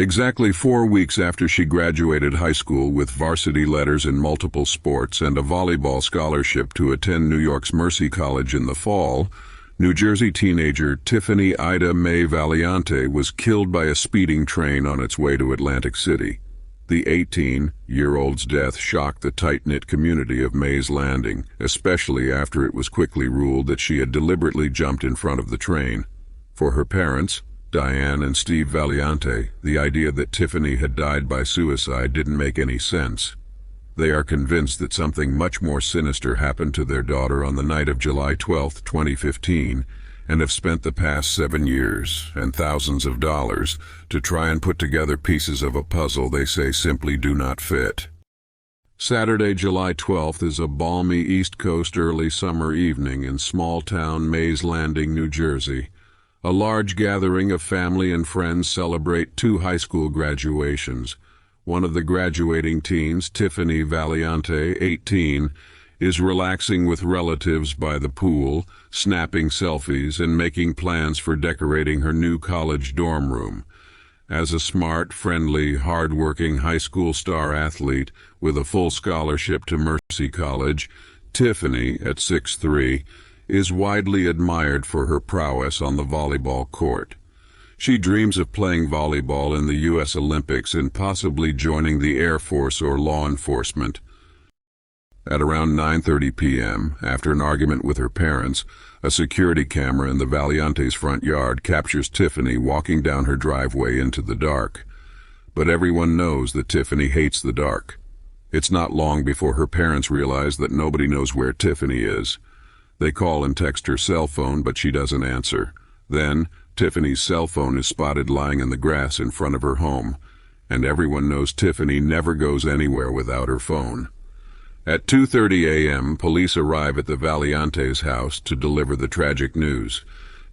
Exactly 4 weeks after she graduated high school with varsity letters in multiple sports and a volleyball scholarship to attend New York's Mercy College in the fall, New Jersey teenager Tiffany Ida Mae Valiante was killed by a speeding train on its way to Atlantic City. The 18-year-old's death shocked the tight-knit community of Mae's Landing, especially after it was quickly ruled that she had deliberately jumped in front of the train. For her parents, Diane and Steve Valiante, the idea that Tiffany had died by suicide didn't make any sense. They are convinced that something much more sinister happened to their daughter on the night of July 12, 2015, and have spent the past 7 years and thousands of dollars to try and put together pieces of a puzzle they say simply do not fit. Saturday, July 12th is a balmy East Coast early summer evening in small-town Mae's Landing, New Jersey. A large gathering of family and friends celebrate 2 high school graduations. One of the graduating teens, Tiffany Valiante, 18, is relaxing with relatives by the pool, snapping selfies and making plans for decorating her new college dorm room. As a smart, friendly, hard-working high school star athlete with a full scholarship to Mercy College, Tiffany, at 6'3", is widely admired for her prowess on the volleyball court. She dreams of playing volleyball in the U.S. Olympics and possibly joining the Air Force or law enforcement. At around 9:30 p.m., after an argument with her parents, a security camera in the Valiante's front yard captures Tiffany walking down her driveway into the dark. But everyone knows that Tiffany hates the dark. It's not long before her parents realize that nobody knows where Tiffany is. They call and text her cell phone, but she doesn't answer. Then, Tiffany's cell phone is spotted lying in the grass in front of her home, and everyone knows Tiffany never goes anywhere without her phone. At 2:30 a.m., police arrive at the Valiante's house to deliver the tragic news.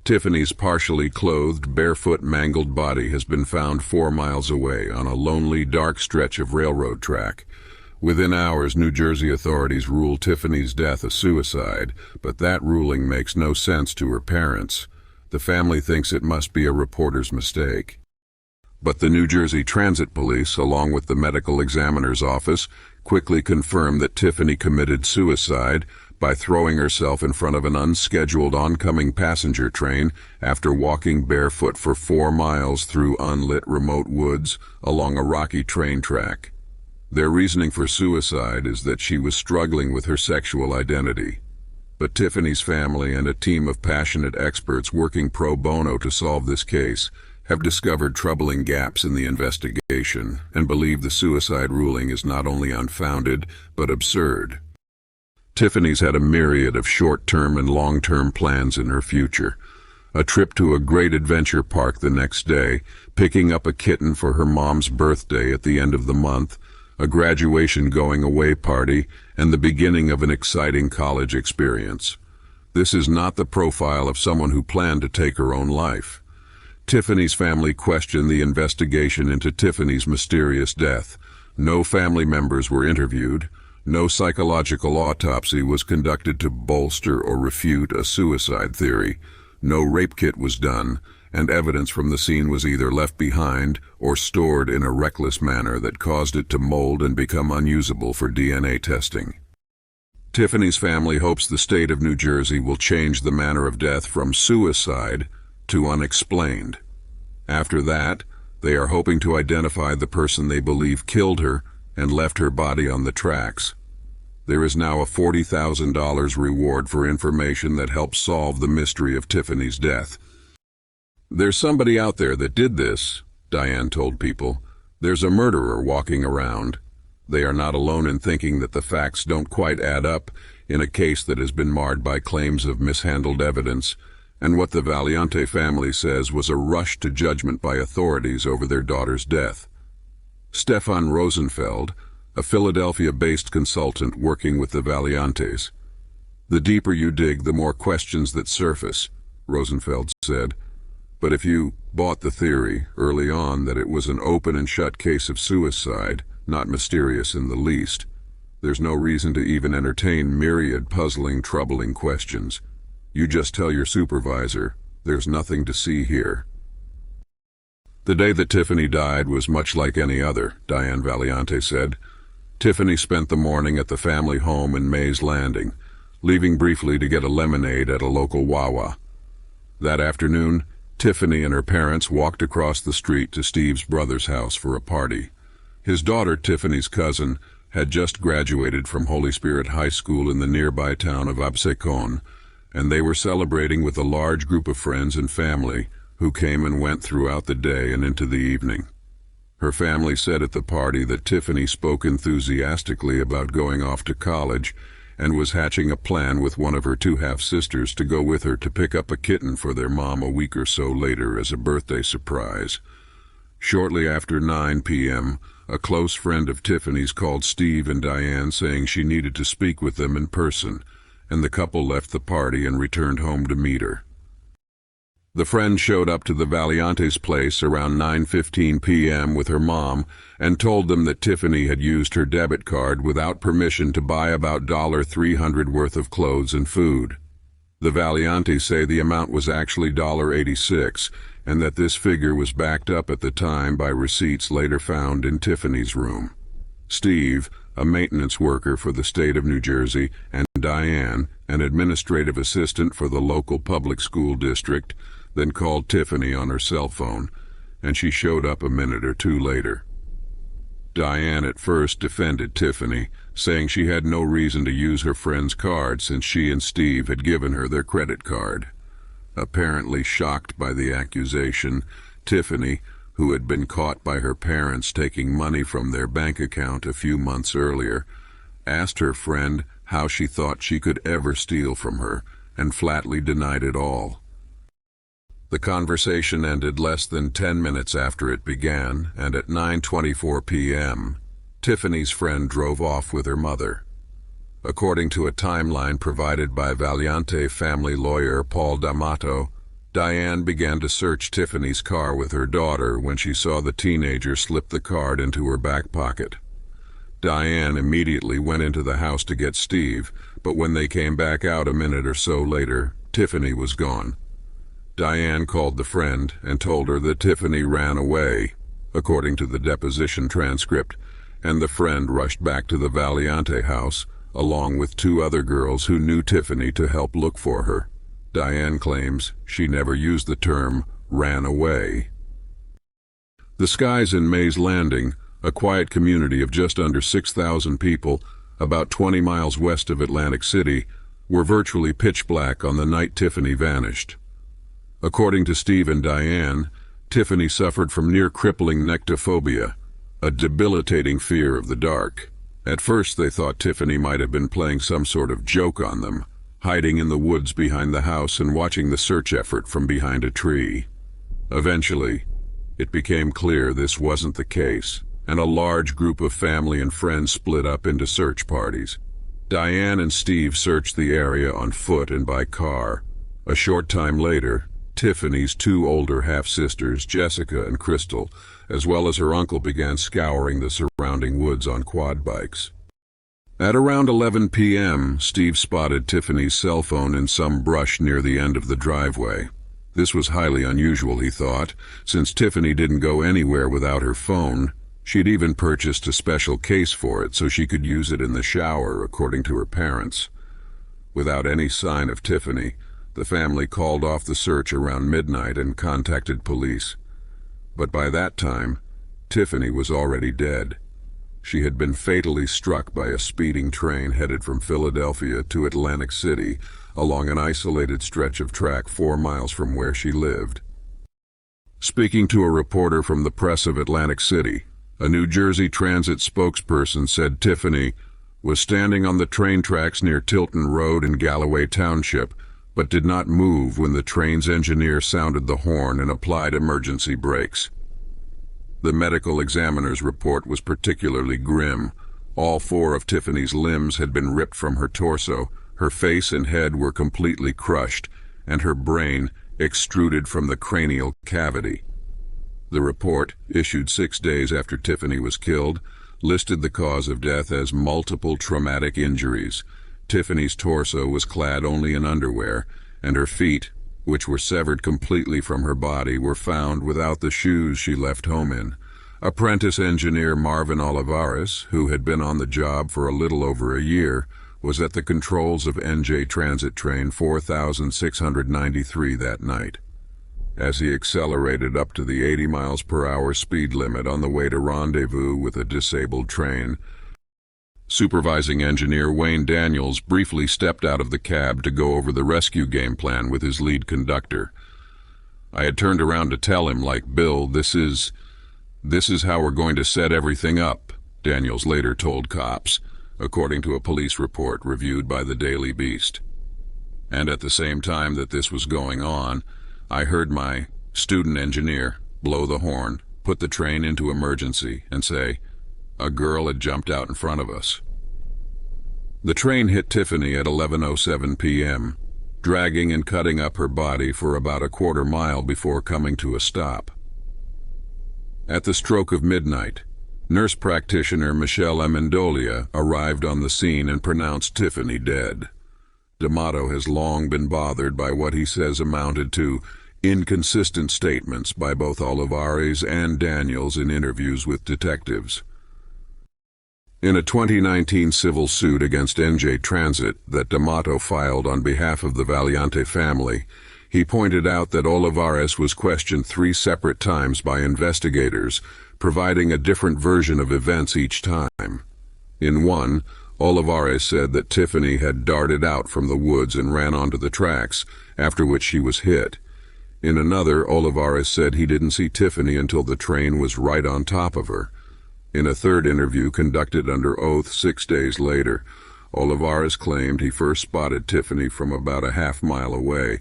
Tiffany's partially clothed, barefoot, mangled body has been found 4 miles away on a lonely, dark stretch of railroad track. Within hours, New Jersey authorities rule Tiffany's death a suicide, but that ruling makes no sense to her parents. The family thinks it must be a reporter's mistake. But the New Jersey Transit Police, along with the medical examiner's office, quickly confirm that Tiffany committed suicide by throwing herself in front of an unscheduled oncoming passenger train after walking barefoot for 4 miles through unlit remote woods along a rocky train track. Their reasoning for suicide is that she was struggling with her sexual identity. But Tiffany's family and a team of passionate experts working pro bono to solve this case have discovered troubling gaps in the investigation and believe the suicide ruling is not only unfounded, but absurd. Tiffany's had a myriad of short-term and long-term plans in her future. A trip to a great adventure park the next day, picking up a kitten for her mom's birthday at the end of the month, a graduation going-away party, and the beginning of an exciting college experience. This is not the profile of someone who planned to take her own life. Tiffany's family questioned the investigation into Tiffany's mysterious death. No family members were interviewed. No psychological autopsy was conducted to bolster or refute a suicide theory. No rape kit was done, and evidence from the scene was either left behind or stored in a reckless manner that caused it to mold and become unusable for DNA testing. Tiffany's family hopes the state of New Jersey will change the manner of death from suicide to unexplained. After that, they are hoping to identify the person they believe killed her and left her body on the tracks. There is now a $40,000 reward for information that helps solve the mystery of Tiffany's death. "There's somebody out there that did this," Diane told people. "There's a murderer walking around." They are not alone in thinking that the facts don't quite add up in a case that has been marred by claims of mishandled evidence, and what the Valiante family says was a rush to judgment by authorities over their daughter's death. Stefan Rosenfeld, a Philadelphia-based consultant working with the Valiantes. "The deeper you dig, the more questions that surface," Rosenfeld said. "But if you bought the theory early on that it was an open and shut case of suicide, not mysterious in the least, there's no reason to even entertain myriad puzzling, troubling questions. You just tell your supervisor, there's nothing to see here." The day that Tiffany died was much like any other, Diane Valiante said. Tiffany spent the morning at the family home in Mays Landing, leaving briefly to get a lemonade at a local Wawa. That afternoon, Tiffany and her parents walked across the street to Steve's brother's house for a party. His daughter, Tiffany's cousin, had just graduated from Holy Spirit High School in the nearby town of Absecon, and they were celebrating with a large group of friends and family who came and went throughout the day and into the evening. Her family said at the party that Tiffany spoke enthusiastically about going off to college and was hatching a plan with one of her two half-sisters to go with her to pick up a kitten for their mom a week or so later as a birthday surprise. Shortly after 9 p.m., a close friend of Tiffany's called Steve and Diane saying she needed to speak with them in person, and the couple left the party and returned home to meet her. The friend showed up to the Valiante's place around 9:15 p.m. with her mom and told them that Tiffany had used her debit card without permission to buy about $300 worth of clothes and food. The Valiantes say the amount was actually $86, and that this figure was backed up at the time by receipts later found in Tiffany's room. Steve, a maintenance worker for the state of New Jersey, and Diane, an administrative assistant for the local public school district, then called Tiffany on her cell phone, and she showed up a minute or two later. Diane at first defended Tiffany, saying she had no reason to use her friend's card since she and Steve had given her their credit card. Apparently shocked by the accusation, Tiffany, who had been caught by her parents taking money from their bank account a few months earlier, asked her friend how she thought she could ever steal from her, and flatly denied it all. The conversation ended less than 10 minutes after it began, and at 9:24 p.m., Tiffany's friend drove off with her mother. According to a timeline provided by Valiante family lawyer Paul D'Amato, Diane began to search Tiffany's car with her daughter when she saw the teenager slip the card into her back pocket. Diane immediately went into the house to get Steve, but when they came back out a minute or so later, Tiffany was gone. Diane called the friend and told her that Tiffany ran away, according to the deposition transcript, and the friend rushed back to the Valiante house, along with two other girls who knew Tiffany, to help look for her. Diane claims she never used the term ran away. The skies in Mays Landing, a quiet community of just under 6,000 people, about 20 miles west of Atlantic City, were virtually pitch black on the night Tiffany vanished. According to Steve and Diane, Tiffany suffered from near-crippling nyctophobia, a debilitating fear of the dark. At first they thought Tiffany might have been playing some sort of joke on them, hiding in the woods behind the house and watching the search effort from behind a tree. Eventually, it became clear this wasn't the case, and a large group of family and friends split up into search parties. Diane and Steve searched the area on foot and by car. A short time later, Tiffany's two older half-sisters, Jessica and Crystal, as well as her uncle, began scouring the surrounding woods on quad bikes. At around 11 p.m., Steve spotted Tiffany's cell phone in some brush near the end of the driveway. This was highly unusual, he thought, since Tiffany didn't go anywhere without her phone. She'd even purchased a special case for it so she could use it in the shower, according to her parents. Without any sign of Tiffany, the family called off the search around midnight and contacted police. But by that time, Tiffany was already dead. She had been fatally struck by a speeding train headed from Philadelphia to Atlantic City along an isolated stretch of track 4 miles from where she lived. Speaking to a reporter from the Press of Atlantic City, a New Jersey Transit spokesperson said Tiffany was standing on the train tracks near Tilton Road in Galloway Township, but did not move when the train's engineer sounded the horn and applied emergency brakes. The medical examiner's report was particularly grim. All 4 of Tiffany's limbs had been ripped from her torso, her face and head were completely crushed, and her brain extruded from the cranial cavity. The report, issued 6 days after Tiffany was killed, listed the cause of death as multiple traumatic injuries. Tiffany's torso was clad only in underwear, and her feet, which were severed completely from her body, were found without the shoes she left home in. Apprentice engineer Marvin Olivares, who had been on the job for a little over a year, was at the controls of NJ Transit Train 4693 that night. As he accelerated up to the 80 miles per hour speed limit on the way to rendezvous with a disabled train, supervising engineer Wayne Daniels briefly stepped out of the cab to go over the rescue game plan with his lead conductor. "I had turned around to tell him, like, Bill, this is how we're going to set everything up," Daniels later told cops, according to a police report reviewed by the Daily Beast. "And at the same time that this was going on, I heard my student engineer blow the horn, put the train into emergency, and say, 'A girl had jumped out in front of us.'" The train hit Tiffany at 11:07 p.m., dragging and cutting up her body for about a quarter mile before coming to a stop. At the stroke of midnight, nurse practitioner Michelle Amendolia arrived on the scene and pronounced Tiffany dead. D'Amato has long been bothered by what he says amounted to inconsistent statements by both Olivares and Daniels in interviews with detectives. In a 2019 civil suit against NJ Transit that D'Amato filed on behalf of the Valiante family, he pointed out that Olivares was questioned 3 separate times by investigators, providing a different version of events each time. In one, Olivares said that Tiffany had darted out from the woods and ran onto the tracks, after which she was hit. In another, Olivares said he didn't see Tiffany until the train was right on top of her. In a third interview conducted under oath 6 days later, Olivares claimed he first spotted Tiffany from about a half-mile away,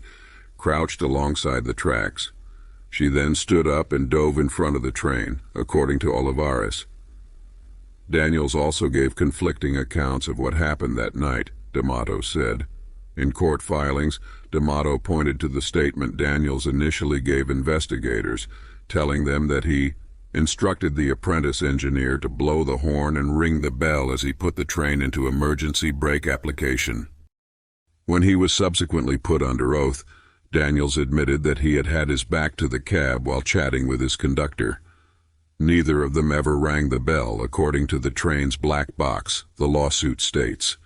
crouched alongside the tracks. She then stood up and dove in front of the train, according to Olivares. Daniels also gave conflicting accounts of what happened that night, D'Amato said. In court filings, D'Amato pointed to the statement Daniels initially gave investigators, telling them that he instructed the apprentice engineer to blow the horn and ring the bell as he put the train into emergency brake application. When he was subsequently put under oath, Daniels admitted that he had had his back to the cab while chatting with his conductor. Neither of them ever rang the bell, according to the train's black box, the lawsuit states.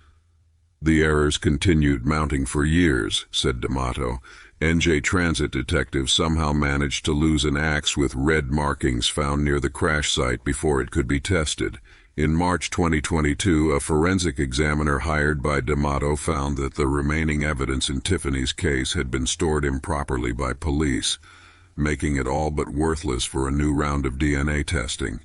"The errors continued mounting for years," said D'Amato. NJ Transit detectives somehow managed to lose an axe with red markings found near the crash site before it could be tested. In March 2022, a forensic examiner hired by D'Amato found that the remaining evidence in Tiffany's case had been stored improperly by police, making it all but worthless for a new round of DNA testing.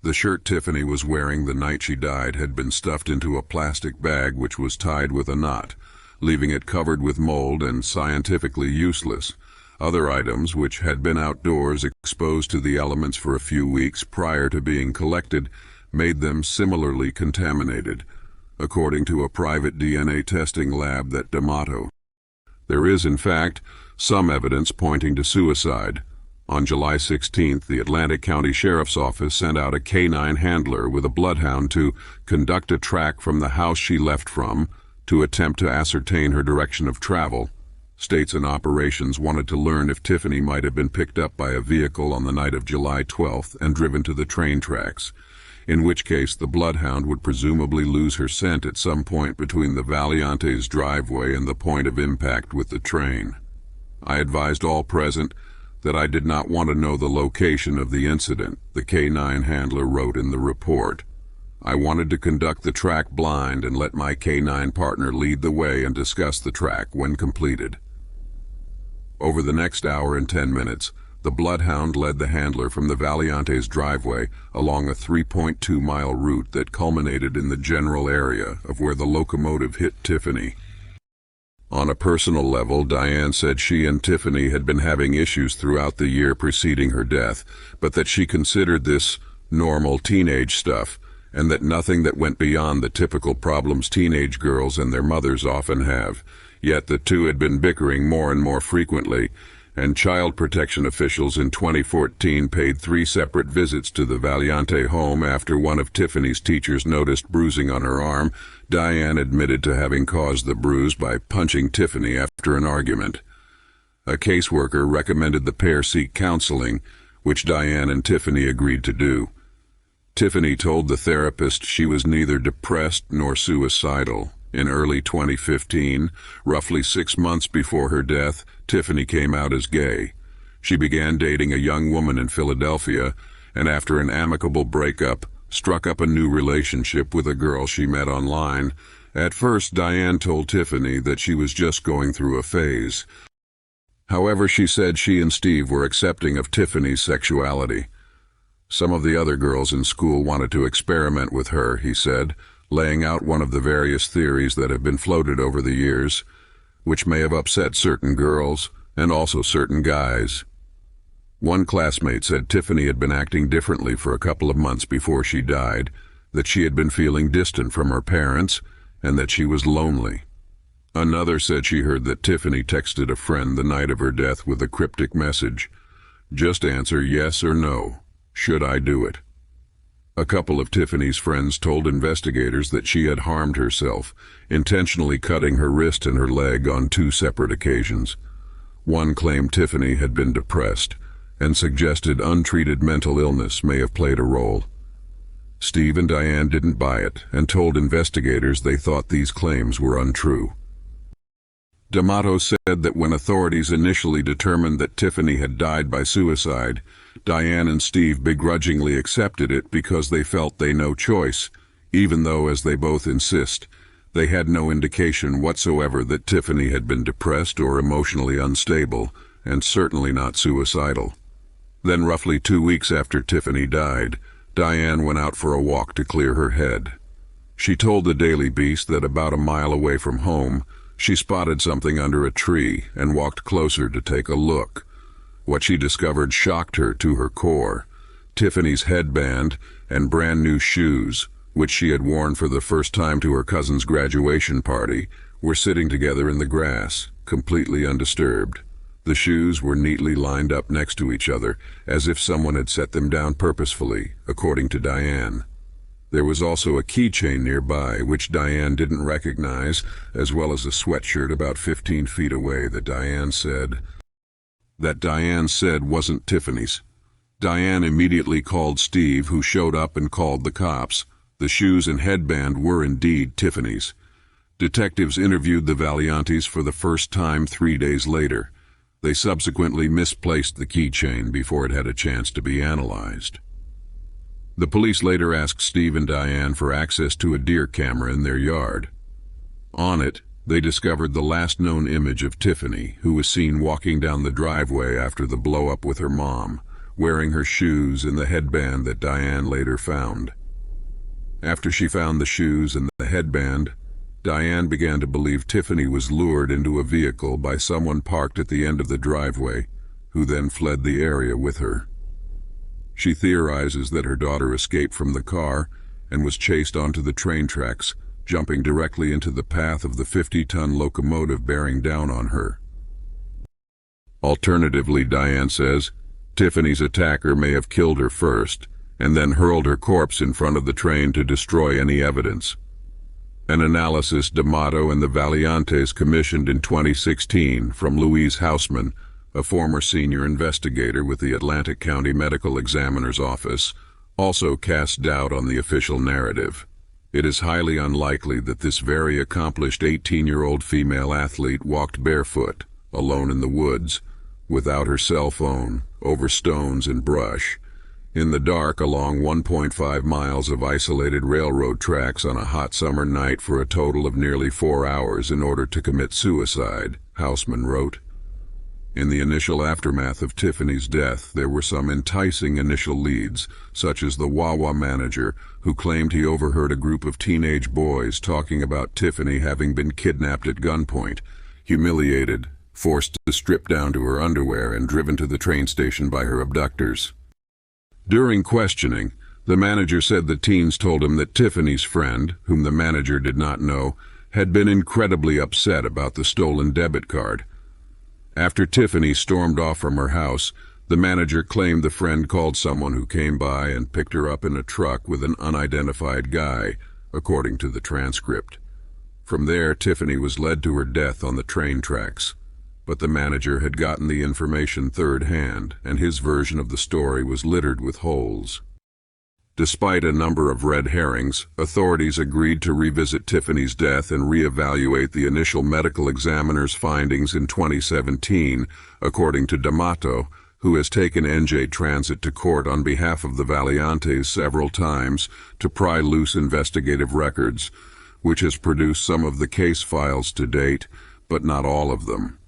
The shirt Tiffany was wearing the night she died had been stuffed into a plastic bag which was tied with a knot, leaving it covered with mold and scientifically useless. Other items, which had been outdoors exposed to the elements for a few weeks prior to being collected, made them similarly contaminated, according to a private DNA testing lab that D'Amato. There is, in fact, some evidence pointing to suicide. On July 16th, the Atlantic County Sheriff's Office sent out a canine handler with a bloodhound to conduct a track from the house she left from to attempt to ascertain her direction of travel. States and operations wanted to learn if Tiffany might have been picked up by a vehicle on the night of July 12th and driven to the train tracks, in which case the bloodhound would presumably lose her scent at some point between the Valiante's driveway and the point of impact with the train. "I advised all present that I did not want to know the location of the incident," the K9 handler wrote in the report. "I wanted to conduct the track blind and let my K9 partner lead the way and discuss the track when completed." Over the next hour and 10 minutes, the bloodhound led the handler from the Valiante's driveway along a 3.2-mile route that culminated in the general area of where the locomotive hit Tiffany. On a personal level, Diane said she and Tiffany had been having issues throughout the year preceding her death, but that she considered this normal teenage stuff, and that nothing that went beyond the typical problems teenage girls and their mothers often have. Yet the two had been bickering more and more frequently, and child protection officials in 2014 paid 3 separate visits to the Valiante home after one of Tiffany's teachers noticed bruising on her arm. Diane admitted to having caused the bruise by punching Tiffany after an argument. A caseworker recommended the pair seek counseling, which Diane and Tiffany agreed to do. Tiffany told the therapist she was neither depressed nor suicidal. In early 2015, roughly 6 months before her death, Tiffany came out as gay. She began dating a young woman in Philadelphia, and after an amicable breakup, struck up a new relationship with a girl she met online. At first, Diane told Tiffany that she was just going through a phase. However, she said she and Steve were accepting of Tiffany's sexuality. Some of the other girls in school wanted to experiment with her, he said, laying out one of the various theories that have been floated over the years, which may have upset certain girls and also certain guys. One classmate said Tiffany had been acting differently for a couple of months before she died, that she had been feeling distant from her parents, and that she was lonely. Another said she heard that Tiffany texted a friend the night of her death with a cryptic message. Just answer yes or no. Should I do it? A couple of Tiffany's friends told investigators that she had harmed herself, intentionally cutting her wrist and her leg on 2 separate occasions. One claimed Tiffany had been depressed, and suggested untreated mental illness may have played a role. Steve and Diane didn't buy it, and told investigators they thought these claims were untrue. D'Amato said that when authorities initially determined that Tiffany had died by suicide, Diane and Steve begrudgingly accepted it because they felt they had no choice, even though, as they both insist, they had no indication whatsoever that Tiffany had been depressed or emotionally unstable, and certainly not suicidal. Then, roughly 2 weeks after Tiffany died, Diane went out for a walk to clear her head. She told the Daily Beast that about a mile away from home, she spotted something under a tree and walked closer to take a look. What she discovered shocked her to her core. Tiffany's headband and brand new shoes, which she had worn for the first time to her cousin's graduation party, were sitting together in the grass, completely undisturbed. The shoes were neatly lined up next to each other, as if someone had set them down purposefully, according to Diane. There was also a keychain nearby, which Diane didn't recognize, as well as a sweatshirt about 15 feet away that Diane said wasn't Tiffany's. Diane immediately called Steve, who showed up and called the cops. The shoes and headband were indeed Tiffany's. Detectives interviewed the Valiantes for the first time 3 days later. They subsequently misplaced the keychain before it had a chance to be analyzed. The police later asked Steve and Diane for access to a deer camera in their yard. On it, they discovered the last known image of Tiffany, who was seen walking down the driveway after the blow-up with her mom, wearing her shoes and the headband that Diane later found. After she found the shoes and the headband, Diane began to believe Tiffany was lured into a vehicle by someone parked at the end of the driveway, who then fled the area with her. She theorizes that her daughter escaped from the car and was chased onto the train tracks, jumping directly into the path of the 50-ton locomotive bearing down on her. Alternatively, Diane says, Tiffany's attacker may have killed her first, and then hurled her corpse in front of the train to destroy any evidence. An analysis D'Amato and the Valiantes commissioned in 2016 from Louise Hausman, a former senior investigator with the Atlantic County Medical Examiner's Office, also cast doubt on the official narrative. It is highly unlikely that this very accomplished 18-year-old female athlete walked barefoot, alone in the woods, without her cell phone, over stones and brush, in the dark along 1.5 miles of isolated railroad tracks on a hot summer night for a total of nearly 4 hours in order to commit suicide, Hausman wrote. In the initial aftermath of Tiffany's death, there were some enticing initial leads, such as the Wawa manager, who claimed he overheard a group of teenage boys talking about Tiffany having been kidnapped at gunpoint, humiliated, forced to strip down to her underwear, and driven to the train station by her abductors. During questioning, the manager said the teens told him that Tiffany's friend, whom the manager did not know, had been incredibly upset about the stolen debit card. After Tiffany stormed off from her house, the manager claimed the friend called someone who came by and picked her up in a truck with an unidentified guy, according to the transcript. From there, Tiffany was led to her death on the train tracks. but the manager had gotten the information third hand, and his version of the story was littered with holes. Despite a number of red herrings, authorities agreed to revisit Tiffany's death and reevaluate the initial medical examiner's findings in 2017, according to D'Amato, who has taken NJ Transit to court on behalf of the Valiantes several times to pry loose investigative records, which has produced some of the case files to date, but not all of them.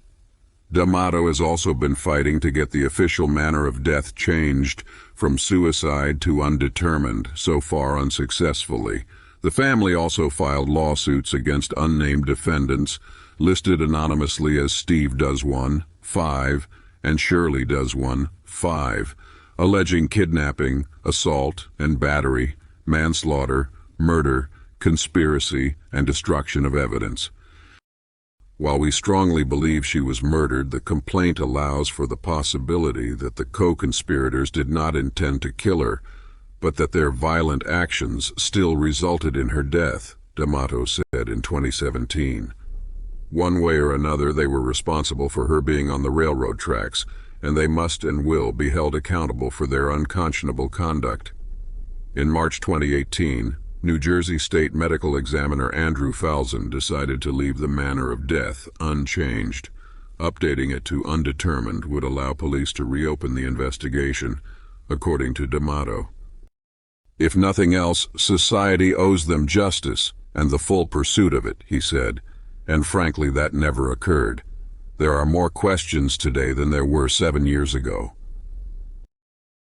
D'Amato has also been fighting to get the official manner of death changed from suicide to undetermined, so far unsuccessfully. The family also filed lawsuits against unnamed defendants, listed anonymously as Steve Does One, 5, and Shirley Does One, 5, alleging kidnapping, assault and battery, manslaughter, murder, conspiracy, and destruction of evidence. While we strongly believe she was murdered, the complaint allows for the possibility that the co-conspirators did not intend to kill her, but that their violent actions still resulted in her death, D'Amato said in 2017. One way or another, they were responsible for her being on the railroad tracks, and they must and will be held accountable for their unconscionable conduct. In March 2018, New Jersey State Medical Examiner Andrew Falzon decided to leave the manner of death unchanged. Updating it to undetermined would allow police to reopen the investigation, according to D'Amato. If nothing else, society owes them justice and the full pursuit of it, he said, and frankly that never occurred. There are more questions today than there were 7 years ago.